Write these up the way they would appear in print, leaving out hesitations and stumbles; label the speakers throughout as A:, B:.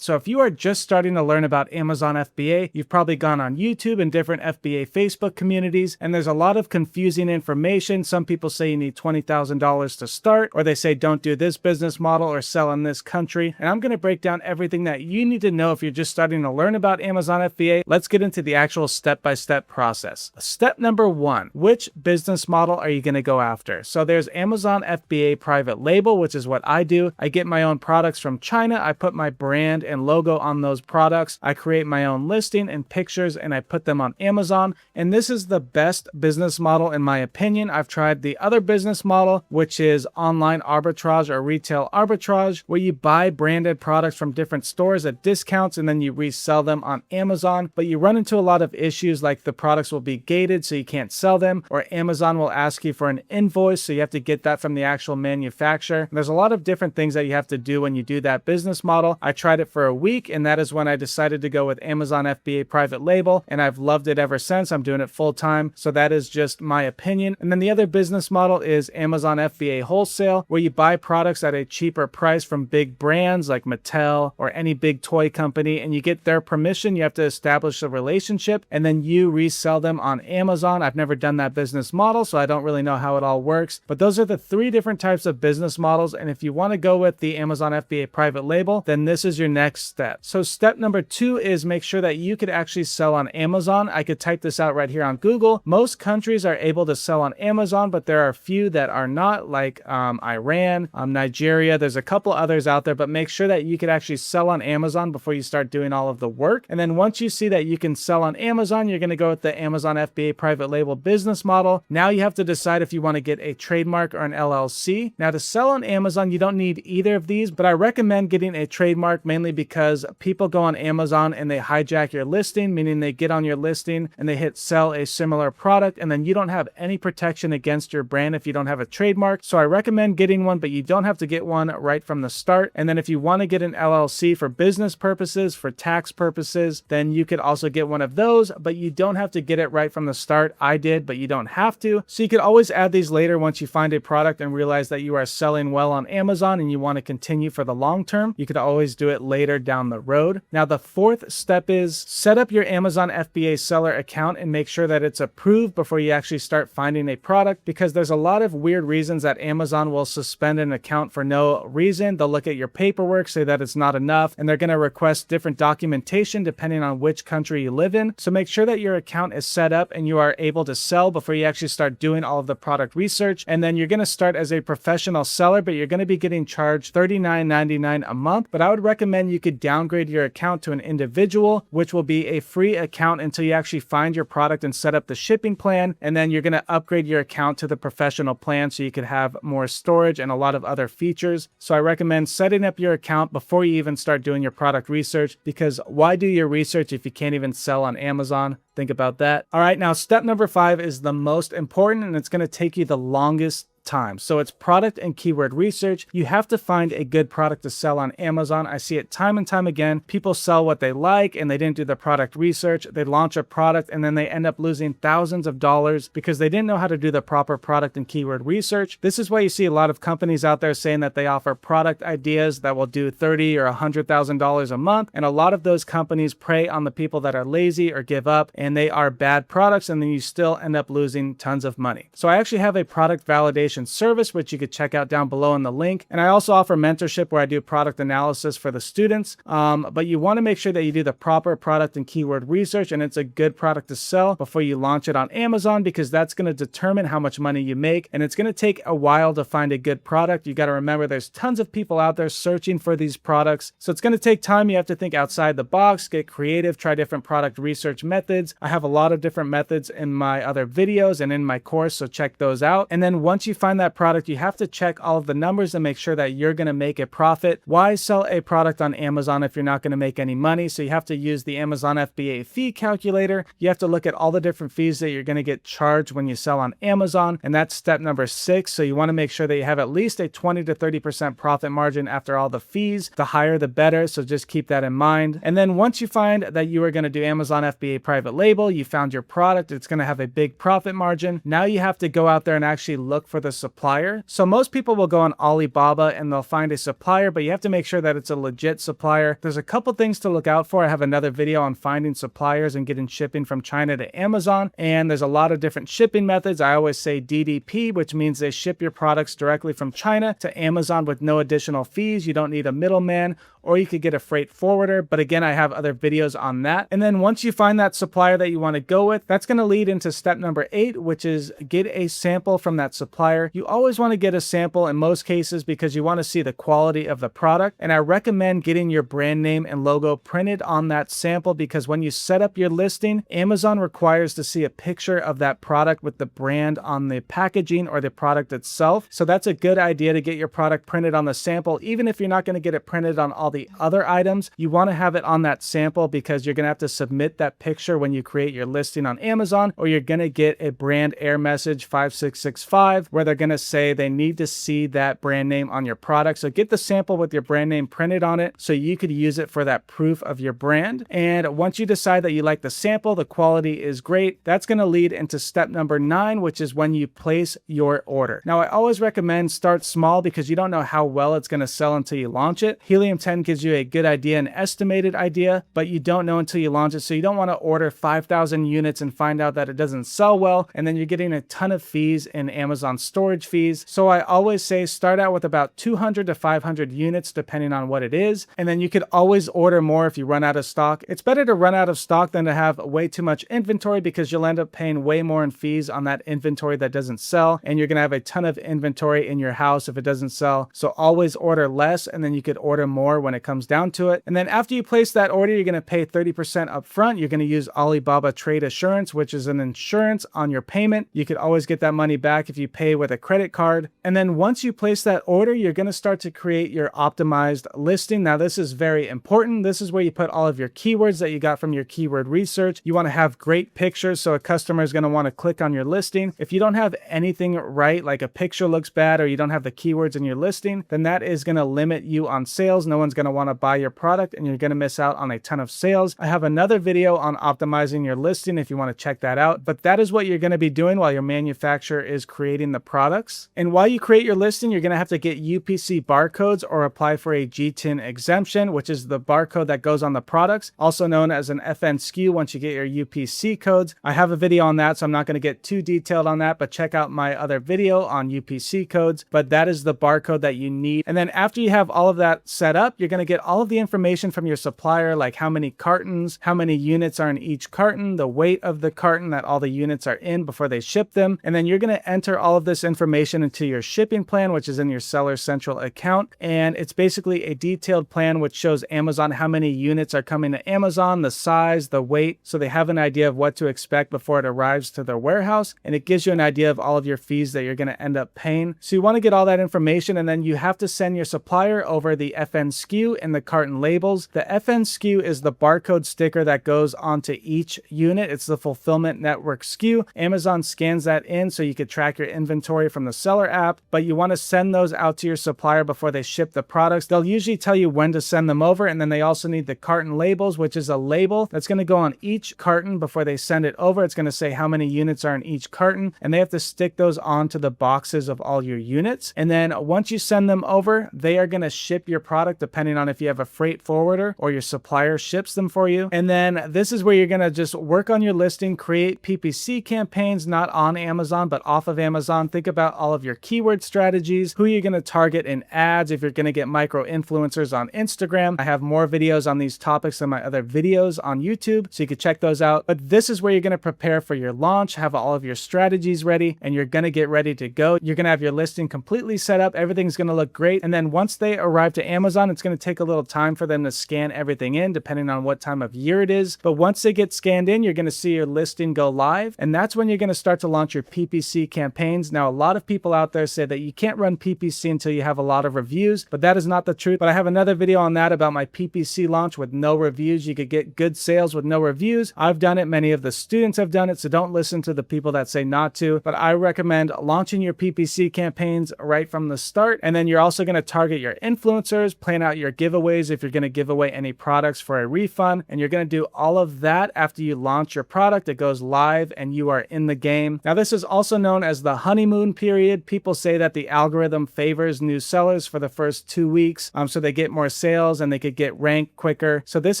A: So if you are just starting to learn about Amazon FBA, you've probably gone on YouTube and different FBA Facebook communities, and there's a lot of confusing information. Some people say you need $20,000 to start, or they say don't do this business model or sell in this country. And I'm going to break down everything that you need to know if you're just starting to learn about Amazon FBA. Let's get into the actual step-by-step process. Step number one, which business model are you going to go after? So there's Amazon FBA private label, which is what I do. I get my own products from China. I put my brand and logo on those products. I create my own listing and pictures and I put them on Amazon. And this is the best business model in my opinion. I've tried the other business model, which is online arbitrage or retail arbitrage, where you buy branded products from different stores at discounts and then you resell them on Amazon. But you run into a lot of issues like the products will be gated so you can't sell them, or Amazon will ask you for an invoice so you have to get that from the actual manufacturer. And there's a lot of different things that you have to do when you do that business model. I tried it for a week and that is when I decided to go with Amazon FBA private label, and I've loved it ever since. I'm doing it full time, so that is just my opinion. And then the other business model is Amazon FBA wholesale, where you buy products at a cheaper price from big brands like Mattel or any big toy company, and you get their permission. You have to establish a relationship and then you resell them on Amazon. I've never done that business model, so I don't really know how it all works, but those are the three different types of business models. And if you want to go with the Amazon FBA private label, then this is your next step. So step number two is make sure that you could actually sell on Amazon. I could type this out right here on Google. Most countries are able to sell on Amazon, but there are a few that are not, like Iran, Nigeria. There's a couple others out there, but make sure that you could actually sell on Amazon before you start doing all of the work. And then once you see that you can sell on Amazon, you're going to go with the Amazon FBA private label business model. Now you have to decide if you want to get a trademark or an LLC. Now to sell on Amazon, you don't need either of these, but I recommend getting a trademark mainly because people go on Amazon and they hijack your listing, meaning they get on your listing and they hit sell a similar product, and then you don't have any protection against your brand if you don't have a trademark. So I recommend getting one, but you don't have to get one right from the start. And then if you want to get an LLC for business purposes, for tax purposes, then you could also get one of those, but you don't have to get it right from the start. I did, but you don't have to. So you could always add these later once you find a product and realize that you are selling well on Amazon and you want to continue for the long term. You could always do it later down the road. Now the fourth step is set up your Amazon FBA seller account and make sure that it's approved before you actually start finding a product, because there's a lot of weird reasons that Amazon will suspend an account for no reason. They'll look at your paperwork, say that it's not enough, and they're going to request different documentation depending on which country you live in. So make sure that your account is set up and you are able to sell before you actually start doing all of the product research. And then you're going to start as a professional seller, but you're going to be getting charged $39.99 a month. But I would recommend you could downgrade your account to an individual, which will be a free account until you actually find your product and set up the shipping plan. And then you're going to upgrade your account to the professional plan so you could have more storage and a lot of other features. So I recommend setting up your account before you even start doing your product research, because why do your research if you can't even sell on Amazon? Think about that. All right, now step number 5 is the most important, and it's going to take you the longest time. So it's product and keyword research. You have to find a good product to sell on Amazon. I see it time and time again. People sell what they like and they didn't do the product research. They launch a product and then they end up losing thousands of dollars because they didn't know how to do the proper product and keyword research. This is why you see a lot of companies out there saying that they offer product ideas that will do $30,000 or $100,000 a month. And a lot of those companies prey on the people that are lazy or give up, and they are bad products, and then you still end up losing tons of money. So I actually have a product validation service, which you could check out down below in the link. And I also offer mentorship where I do product analysis for the students. But you want to make sure that you do the proper product and keyword research and it's a good product to sell before you launch it on Amazon, because that's going to determine how much money you make. And it's going to take a while to find a good product. You got to remember there's tons of people out there searching for these products. So it's going to take time. You have to think outside the box, get creative, try different product research methods. I have a lot of different methods in my other videos and in my course, so check those out. And then once you find that product, you have to check all of the numbers and make sure that you're going to make a profit. Why sell a product on Amazon if you're not going to make any money? So you have to use the Amazon FBA fee calculator. You have to look at all the different fees that you're going to get charged when you sell on Amazon. And that's step number 6. So you want to make sure that you have at least a 20 to 30% profit margin after all the fees. The higher, the better. So just keep that in mind. And then once you find that you are going to do Amazon FBA private label, you found your product, it's going to have a big profit margin. Now you have to go out there and actually look for the the supplier. So most people will go on Alibaba and they'll find a supplier, but you have to make sure that it's a legit supplier. There's a couple things to look out for. I have another video on finding suppliers and getting shipping from China to Amazon, and there's a lot of different shipping methods. I always say DDP, which means they ship your products directly from China to Amazon with no additional fees. You don't need a middleman, or you could get a freight forwarder. But again, I have other videos on that. And then once you find that supplier that you want to go with, that's going to lead into step number 8, which is get a sample from that supplier. You always want to get a sample in most cases because you want to see the quality of the product. And I recommend getting your brand name and logo printed on that sample, because when you set up your listing, Amazon requires to see a picture of that product with the brand on the packaging or the product itself. So that's a good idea to get your product printed on the sample. Even if you're not going to get it printed on all the other items, you want to have it on that sample, because you're going to have to submit that picture when you create your listing on Amazon, or you're going to get a brand error message 5665 where they're going to say they need to see that brand name on your product. So get the sample with your brand name printed on it so you could use it for that proof of your brand. And once you decide that you like the sample, the quality is great, that's going to lead into step number 9, which is when you place your order. Now, I always recommend start small because you don't know how well it's going to sell until you launch it. Helium 10 gives you a good idea, an estimated idea, but you don't know until you launch it. So you don't want to order 5,000 units and find out that it doesn't sell well, and then you're getting a ton of fees in Amazon storage fees. So I always say start out with about 200 to 500 units depending on what it is, and then you could always order more if you run out of stock. It's better to run out of stock than to have way too much inventory, because you'll end up paying way more in fees on that inventory that doesn't sell, and you're going to have a ton of inventory in your house if it doesn't sell. So always order less, and then you could order more when it comes down to it. And then after you place that order, you're going to pay 30% up front. You're going to use Alibaba Trade Assurance, which is an insurance on your payment. You could always get that money back if you pay with a credit card. And then once you place that order, you're going to start to create your optimized listing. Now, this is very important. This is where you put all of your keywords that you got from your keyword research. You want to have great pictures, so a customer is going to want to click on your listing. If you don't have anything right, like a picture looks bad or you don't have the keywords in your listing, then that is going to limit you on sales. No one's going to want to buy your product, and you're going to miss out on a ton of sales. I have another video on optimizing your listing if you want to check that out, but that is what you're going to be doing while your manufacturer is creating the products. And while you create your listing, you're going to have to get UPC barcodes or apply for a G10 exemption, which is the barcode that goes on the products, also known as an FN SKU once you get your UPC codes. I have a video on that, so I'm not going to get too detailed on that, but check out my other video on UPC codes. But that is the barcode that you need. And then after you have all of that set up, you're going to get all of the information from your supplier, like how many cartons, how many units are in each carton, the weight of the carton that all the units are in before they ship them. And then you're going to enter all of this information into your shipping plan, which is in your Seller Central account. And it's basically a detailed plan which shows Amazon how many units are coming to Amazon, the size, the weight, so they have an idea of what to expect before it arrives to their warehouse. And it gives you an idea of all of your fees that you're going to end up paying. So you want to get all that information, and then you have to send your supplier over the FN SKU and the carton labels. The FN SKU is the barcode sticker that goes onto each unit. It's the fulfillment network SKU. Amazon scans that in so you could track your inventory from the seller app, but you want to send those out to your supplier before they ship the products. They'll usually tell you when to send them over, and then they also need the carton labels, which is a label that's going to go on each carton before they send it over. It's going to say how many units are in each carton, and they have to stick those onto the boxes of all your units. And then once you send them over, they are going to ship your product depending on if you have a freight forwarder or your supplier ships them for you. And then this is where you're going to just work on your listing, create PPC campaigns, not on Amazon, but off of Amazon. Think about all of your keyword strategies, who you're going to target in ads, if you're going to get micro influencers on Instagram. I have more videos on these topics in my other videos on YouTube, so you can check those out. But this is where you're going to prepare for your launch, have all of your strategies ready, and you're going to get ready to go. You're going to have your listing completely set up. Everything's going to look great. And then once they arrive to Amazon, it's going to take a little time for them to scan everything in, depending on what time of year it is. But once they get scanned in, you're going to see your listing go live. And that's when you're going to start to launch your PPC campaigns. Now, a lot of people out there say that you can't run PPC until you have a lot of reviews, but that is not the truth. But I have another video on that about my PPC launch with no reviews. You could get good sales with no reviews. I've done it. Many of the students have done it. So don't listen to the people that say not to. But I recommend launching your PPC campaigns right from the start. And then you're also going to target your influencers, plan out your giveaways if you're going to give away any products for a refund. And you're going to do all of that after you launch your product. It goes live and you are in the game. Now, this is also known as the honeymoon period. People say that the algorithm favors new sellers for the first 2 weeks, so they get more sales and they could get ranked quicker. So this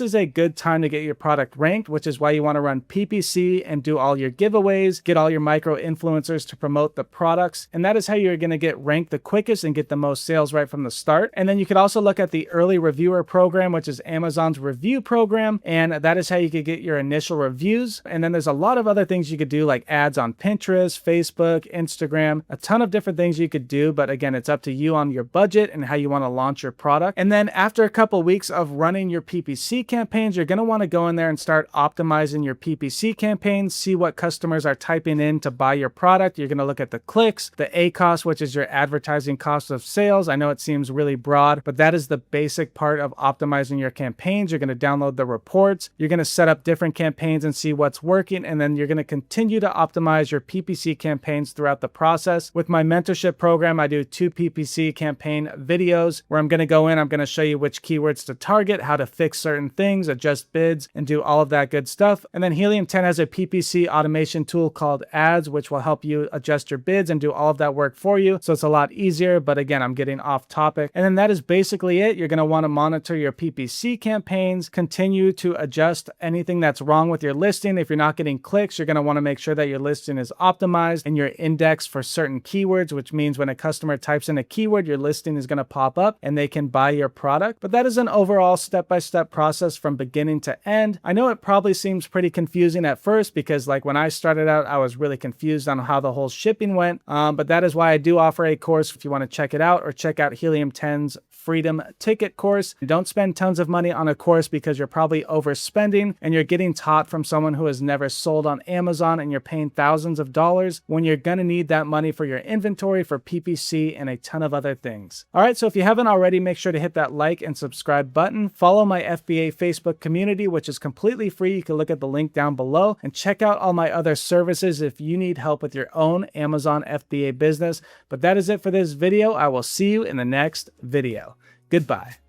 A: is a good time to get your product ranked, which is why you want to run PPC and do all your giveaways, get all your micro influencers to promote the products. And that is how you're going to get ranked the quickest and get the most sales right from the start. And then you could also look at the early reviewer program, which is Amazon's review program. And that is how you could get your initial reviews. And then there's a lot of other things you could do, like ads on Pinterest, Facebook, Instagram, a ton of different things you could do. But again, it's up to you on your budget and how you want to launch your product. And then after a couple weeks of running your PPC campaigns, you're going to want to go in there and start optimizing your PPC campaigns, see what customers are typing in to buy your product. You're going to look at the clicks, the ACoS, which is your advertising cost of sales. I know it seems really broad, but that is the basic part of optimizing your campaigns. You're going to download the reports. You're going to set up different campaigns and see what's working. And then you're going to continue to optimize your PPC campaigns throughout the process. With my mentorship program, I do 2 PPC campaign videos where I'm going to go in, I'm going to show you which keywords to target, how to fix certain things, adjust bids, and do all of that good stuff. And then Helium 10 has a PPC automation tool called Ads, which will help you adjust your bids and do all of that work for you. So it's a lot easier, but again, I'm getting off topic. And then that is basically it. You're going to want to monitor your PPC campaigns, continue to adjust anything that's wrong with your listing. If you're not getting clicks, you're going to want to make sure that your listing is optimized and you're indexed for certain keywords, which means when a customer types in a keyword, your listing is going to pop up and they can buy your product. But that is an overall step-by-step process from beginning to end. I know it probably seems pretty confusing at first because like when I started out, I was really confused on how the whole shipping went. But that is why I do offer a course if you want to check it out, or check out Helium 10's Freedom Ticket course. Don't spend tons of money on a course because you're probably overspending and you're getting taught from someone who has never sold on Amazon and you're paying thousands of dollars when you're going to need that money for your inventory, for PPC, and a ton of other things. All right, so if you haven't already, make sure to hit that like and subscribe button. Follow my FBA Facebook community, which is completely free. You can look at the link down below and check out all my other services if you need help with your own Amazon FBA business. But that is it for this video. I will see you in the next video. Goodbye.